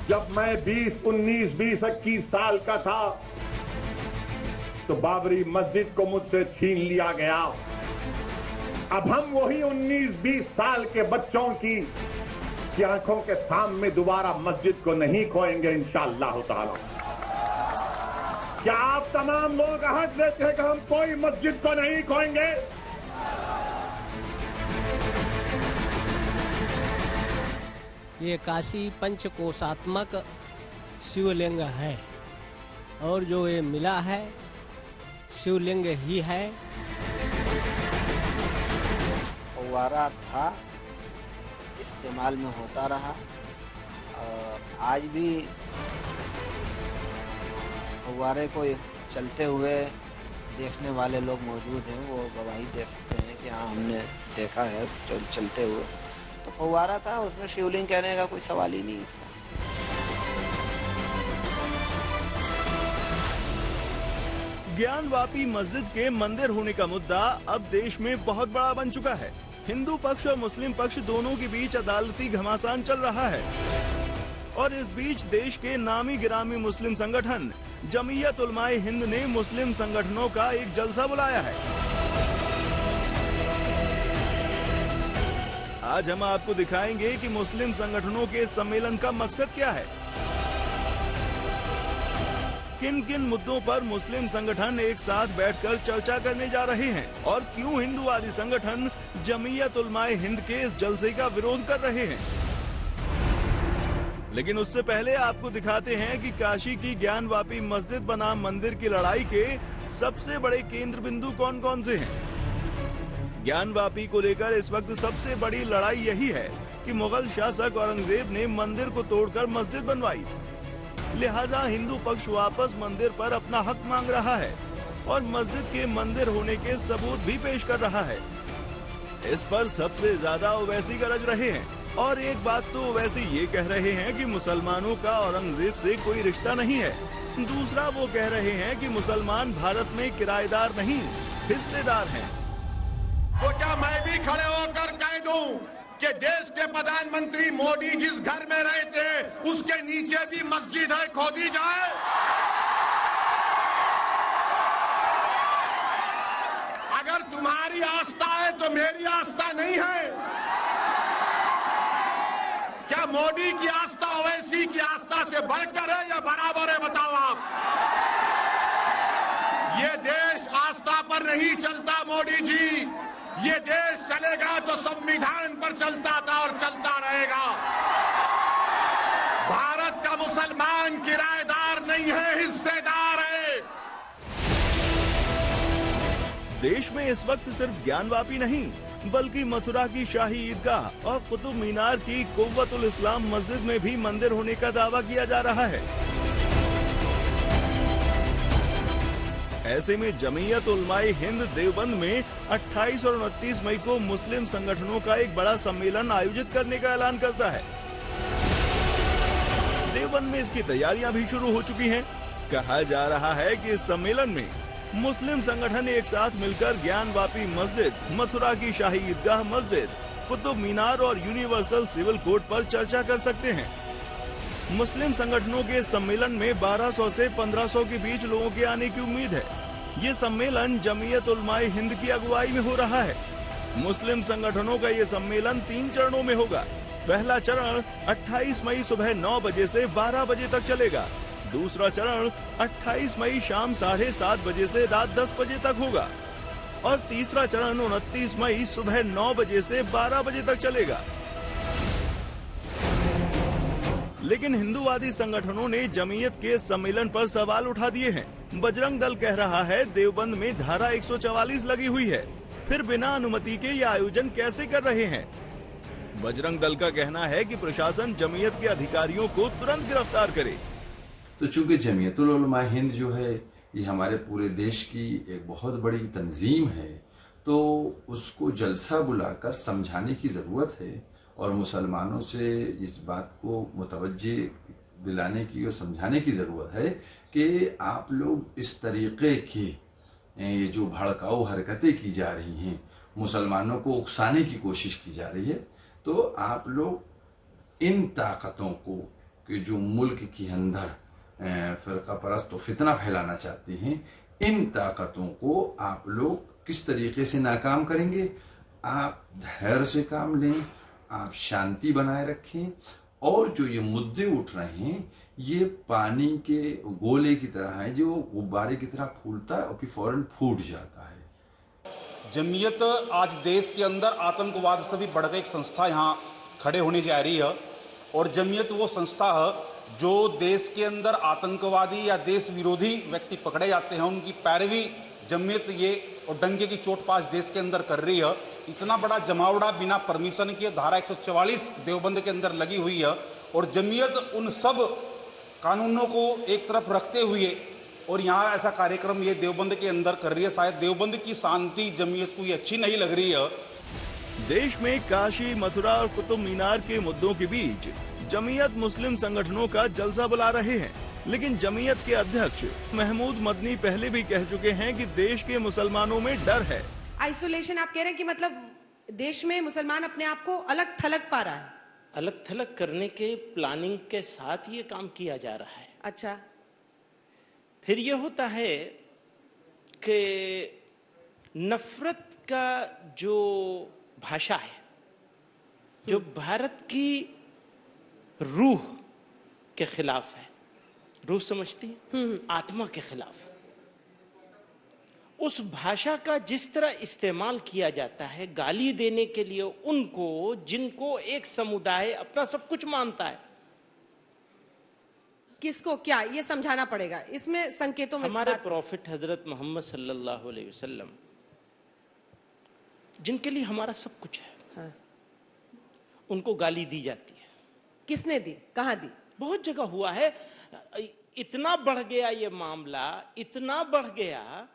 जब मैं 20, 19, 20, 21 साल का था तो बाबरी मस्जिद को मुझसे छीन लिया गया। अब हम वही 19, 20 साल के बच्चों की आंखों के सामने दोबारा मस्जिद को नहीं खोएंगे इंशाअल्लाह ताला। क्या आप तमाम लोग अहद लेते हैं कि हम कोई मस्जिद को नहीं खोएंगे? ये काशी पंचकोशात्मक शिवलिंग है और जो ये मिला है शिवलिंग ही है। फव्वारा था, इस्तेमाल में होता रहा और आज भी फव्वारे को चलते हुए देखने वाले लोग मौजूद हैं। वो गवाही दे सकते हैं कि हाँ हमने देखा है चलते हुए। तो फव्वारा था, उसमें शिवलिंग कहने का कोई सवाल ही नहीं इसका। ज्ञानवापी मस्जिद के मंदिर होने का मुद्दा अब देश में बहुत बड़ा बन चुका है। हिंदू पक्ष और मुस्लिम पक्ष दोनों के बीच अदालती घमासान चल रहा है और इस बीच देश के नामी गिरामी मुस्लिम संगठन जमीयत उलमाए हिंद ने मुस्लिम संगठनों का एक जलसा बुलाया है। आज हम आपको दिखाएंगे कि मुस्लिम संगठनों के सम्मेलन का मकसद क्या है, किन किन मुद्दों पर मुस्लिम संगठन एक साथ बैठकर चर्चा करने जा रहे हैं और क्यों हिंदूवादी संगठन जमीयत उलमाए हिंद के इस जलसे का विरोध कर रहे हैं। लेकिन उससे पहले आपको दिखाते हैं कि काशी की ज्ञानवापी मस्जिद बनाम मंदिर की लड़ाई के सबसे बड़े केंद्र बिंदु कौन कौन से हैं। ज्ञानवापी को लेकर इस वक्त सबसे बड़ी लड़ाई यही है कि मुगल शासक औरंगजेब ने मंदिर को तोड़कर मस्जिद बनवाई, लिहाजा हिंदू पक्ष वापस मंदिर पर अपना हक मांग रहा है और मस्जिद के मंदिर होने के सबूत भी पेश कर रहा है। इस पर सबसे ज्यादा ओवैसी गरज रहे हैं और एक बात तो ओवैसी ये कह रहे हैं कि मुसलमानों का औरंगजेब से कोई रिश्ता नहीं है। दूसरा वो कह रहे हैं कि मुसलमान भारत में किराएदार नहीं हिस्सेदार हैं। तो क्या मैं भी खड़े होकर कह दूं कि देश के प्रधानमंत्री मोदी जिस घर में रहे थे उसके नीचे भी मस्जिद है, खोदी जाए? अगर तुम्हारी आस्था है तो मेरी आस्था नहीं है क्या? मोदी की आस्था ओवैसी की आस्था से बढ़कर है या बराबर है? बताओ आप। ये देश आस्था पर नहीं चलता मोदी जी, ये देश चलेगा तो संविधान पर चलता था और चलता रहेगा। भारत का मुसलमान किराएदार नहीं है, हिस्सेदार है। देश में इस वक्त सिर्फ ज्ञानवापी नहीं बल्कि मथुरा की शाही ईदगाह और कुतुब मीनार की कुव्वतुल इस्लाम मस्जिद में भी मंदिर होने का दावा किया जा रहा है। ऐसे में जमीयत उलमाए हिंद देवबंद में 28 और 29 मई को मुस्लिम संगठनों का एक बड़ा सम्मेलन आयोजित करने का ऐलान करता है। देवबंद में इसकी तैयारियां भी शुरू हो चुकी हैं। कहा जा रहा है कि इस सम्मेलन में मुस्लिम संगठन एक साथ मिलकर ज्ञानवापी मस्जिद, मथुरा की शाही ईदगाह मस्जिद, कुतुब मीनार और यूनिवर्सल सिविल कोड पर चर्चा कर सकते हैं। मुस्लिम संगठनों के सम्मेलन में 1200 से 1500 के बीच लोगों के आने की उम्मीद है। ये सम्मेलन जमीयत उलमाए हिंद की अगुवाई में हो रहा है। मुस्लिम संगठनों का ये सम्मेलन 3 चरणों में होगा। पहला चरण 28 मई सुबह 9 बजे से 12 बजे तक चलेगा। दूसरा चरण 28 मई शाम 7:30 बजे से रात 10 बजे तक होगा और तीसरा चरण 29 मई सुबह 9 बजे से 12 बजे तक चलेगा। लेकिन हिंदूवादी संगठनों ने जमीयत के सम्मेलन पर सवाल उठा दिए हैं। बजरंग दल कह रहा है देवबंद में धारा 144 लगी हुई है, फिर बिना अनुमति के ये आयोजन कैसे कर रहे हैं। बजरंग दल का कहना है कि प्रशासन जमीयत के अधिकारियों को तुरंत गिरफ्तार करे। तो चूंकि जमीयतुल उलमा हिंद जो है ये हमारे पूरे देश की एक बहुत बड़ी तंजीम है, तो उसको जलसा बुलाकर समझाने की ज़रूरत है और मुसलमानों से इस बात को मुतवज्जे दिलाने की और समझाने की ज़रूरत है कि आप लोग इस तरीक़े की ये जो भड़काऊ हरकतें की जा रही हैं, मुसलमानों को उकसाने की कोशिश की जा रही है, तो आप लोग इन ताकतों को, कि जो मुल्क के अंदर फ़िरका परस्त और फितना फैलाना चाहती हैं, इन ताकतों को आप लोग किस तरीके से नाकाम करेंगे। आप धैर्य से काम लें, आप शांति बनाए रखें, और जो ये मुद्दे उठ रहे हैं ये पानी के गोले की तरह है, जो गुब्बारे की तरह फूलता है और फिर फौरन फूट जाता है। जमीयत आज देश के अंदर आतंकवाद से भी बढ़कर एक संस्था यहाँ खड़े होने जा रही है, और जमीयत वो संस्था है जो देश के अंदर आतंकवादी या देश विरोधी व्यक्ति पकड़े जाते हैं उनकी पैरवी जमीयत ये और डंके की चोटपाच देश के अंदर कर रही है। इतना बड़ा जमावड़ा बिना परमिशन के धारा 144 देवबंद के अंदर लगी हुई है, और जमीयत उन सब कानूनों को एक तरफ रखते हुए और यहाँ ऐसा कार्यक्रम ये देवबंद के अंदर कर रही है। शायद देवबंद की शांति जमीयत को ये अच्छी नहीं लग रही है। देश में काशी, मथुरा और कुतुब मीनार के मुद्दों के बीच जमीयत मुस्लिम संगठनों का जलसा बुला रहे हैं, लेकिन जमीयत के अध्यक्ष महमूद मदनी पहले भी कह चुके हैं कि देश के मुसलमानों में डर है। आइसोलेशन आप कह रहे हैं कि मतलब देश में मुसलमान अपने आप को अलग थलग पा रहा है। अलग थलग करने के प्लानिंग के साथ ये काम किया जा रहा है। अच्छा, फिर ये होता है कि नफरत का जो भाषा है, जो भारत की रूह के खिलाफ है, रूह समझती है, आत्मा के खिलाफ, उस भाषा का जिस तरह इस्तेमाल किया जाता है गाली देने के लिए उनको जिनको एक समुदाय अपना सब कुछ मानता है। किसको क्या ये समझाना पड़ेगा, इसमें संकेतों में हमारे प्रॉफिट हजरत मोहम्मद सल्लल्लाहु अलैहि वसल्लम जिनके लिए हमारा सब कुछ है, हाँ। उनको गाली दी जाती है। किसने दी, कहाँ दी? बहुत जगह हुआ है। इतना बढ़ गया ये मामला, इतना बढ़ गया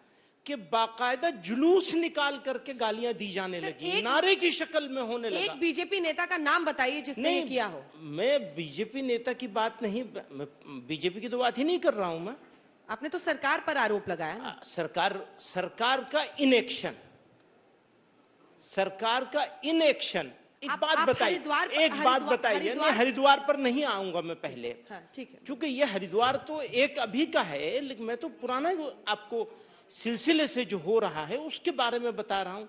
कि बाकायदा जुलूस निकाल करके गालियां दी जाने लगी, नारे की शक्ल में होने लगा। एक बीजेपी नेता का नाम बताइए जिसने ये किया हो। मैं बीजेपी नेता की बात नहीं, बीजेपी की तो बात ही नहीं कर रहा हूं मैं। आपने तो सरकार पर आरोप लगाया ना। सरकार का इनएक्शन, सरकार का इनएक्शन। एक बात बताइए, नहीं हरिद्वार पर नहीं आऊंगा मैं पहले, हाँ, ठीक है। क्योंकि ये हरिद्वार तो एक अभी का है, लेकिन मैं तो पुराना आपको सिलसिले से जो हो रहा है उसके बारे में बता रहा हूं।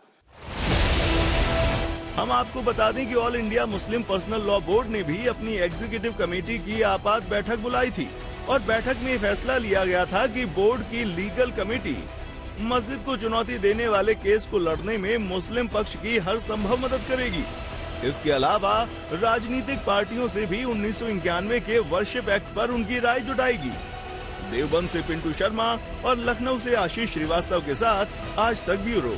हम आपको बता दें कि all India Muslim personal law board ने भी अपनी एग्जीक्यूटिव कमेटी की आपात बैठक बुलाई थी, और बैठक में फैसला लिया गया था कि बोर्ड की लीगल कमेटी मस्जिद को चुनौती देने वाले केस को लड़ने में मुस्लिम पक्ष की हर संभव मदद करेगी। इसके अलावा राजनीतिक पार्टियों से भी 1991 के वर्शिप एक्ट पर उनकी राय जुटाएगी। देवबंद से पिंटू शर्मा और लखनऊ से आशीष श्रीवास्तव के साथ आज तक ब्यूरो।